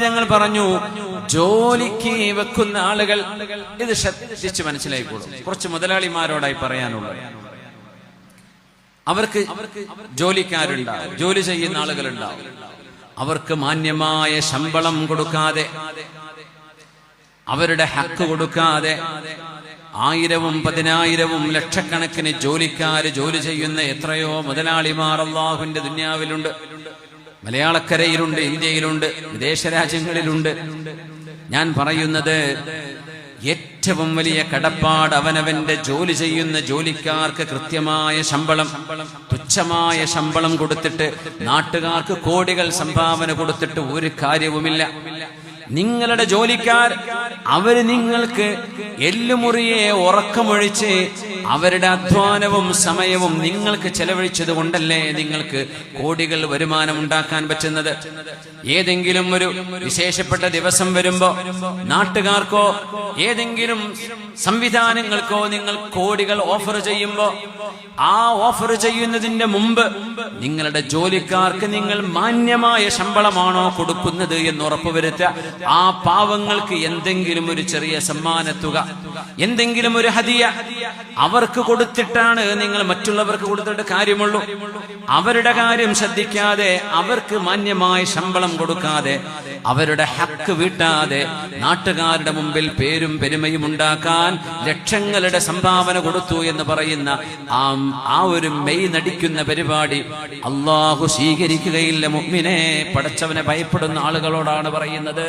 ഞങ്ങൾ പറഞ്ഞു, ജോലിക്ക് വെക്കുന്ന ആളുകൾ ഇത് ശ്രദ്ധിച്ച് മനസ്സിലായിക്കോളും. കുറച്ച് മുതലാളിമാരോടായി പറയാനുള്ളത്, അവർക്ക് ജോലിക്കാരുണ്ടാവും, ജോലി ചെയ്യുന്ന ആളുകളുണ്ടാവും. അവർക്ക് മാന്യമായ ശമ്പളം കൊടുക്കാതെ, അവരുടെ ഹക്ക് കൊടുക്കാതെ 1000-ഉം 10,000-ഉം ലക്ഷക്കണക്കിന് ജോലിക്കാര് ജോലി ചെയ്യുന്ന എത്രയോ മുതലാളിമാർ അല്ലാഹുവിന്റെ ദുനിയാവിലുണ്ട്. മലയാളക്കരയിലുണ്ട്, ഇന്ത്യയിലുണ്ട്, വിദേശ രാജ്യങ്ങളിലുണ്ട്. ഞാൻ പറയുന്നത്, ഏറ്റവും വലിയ കടപ്പാട് അവനവന്റെ ജോലി ചെയ്യുന്ന ജോലിക്കാർക്ക് കൃത്യമായ ശമ്പളം, തുച്ഛമായ ശമ്പളം കൊടുത്തിട്ട് നാട്ടുകാർക്ക് കോടികൾ സംഭാവന കൊടുത്തിട്ട് ഒരു കാര്യവുമില്ല. നിങ്ങളുടെ ജോലിക്കാർ അവര് നിങ്ങൾക്ക് എല്ലുമുറിയെ ഉറക്കമൊഴിച്ച് അവരുടെ അധ്വാനവും സമയവും നിങ്ങൾക്ക് ചെലവഴിച്ചത് കൊണ്ടല്ലേ നിങ്ങൾക്ക് കോടികൾ വരുമാനം ഉണ്ടാക്കാൻ പറ്റുന്നത്. ഏതെങ്കിലും ഒരു വിശേഷപ്പെട്ട ദിവസം വരുമ്പോ നാട്ടുകാർക്കോ ഏതെങ്കിലും സംവിധാനങ്ങൾക്കോ നിങ്ങൾ കോടികൾ ഓഫർ ചെയ്യുമ്പോ, ആ ഓഫർ ചെയ്യുന്നതിന്റെ മുമ്പ് നിങ്ങളുടെ ജോലിക്കാർക്ക് നിങ്ങൾ മാന്യമായ ശമ്പളമാണോ കൊടുക്കുന്നത് എന്ന് ഉറപ്പുവരുത്തുക. ആ പാവങ്ങൾക്ക് എന്തെങ്കിലും ഒരു ചെറിയ സമ്മാനത്തുക, എന്തെങ്കിലും ഒരു ഹദിയ അവർക്ക് കൊടുത്തിട്ടാണ് നിങ്ങൾ മറ്റുള്ളവർക്ക് കൊടുത്തിട്ട് കാര്യമുള്ളൂ. അവരുടെ കാര്യം ശ്രദ്ധിക്കാതെ, അവർക്ക് മാന്യമായ ശമ്പളം കൊടുക്കാതെ, അവരുടെ ഹക്ക് വീട്ടാതെ നാട്ടുകാരുടെ മുമ്പിൽ പേരും പെരുമയും ഉണ്ടാക്കാൻ ലക്ഷങ്ങളുടെ സംഭാവന കൊടുത്തു എന്ന് പറയുന്ന ആ ഒരു മെയ് നടിക്കുന്ന പരിപാടി അല്ലാഹു സ്വീകരിക്കുകയില്ല. മുഅ്മിനേ, പടച്ചവനെ ഭയപ്പെടുന്ന ആളുകളോടാണ് പറയുന്നത്.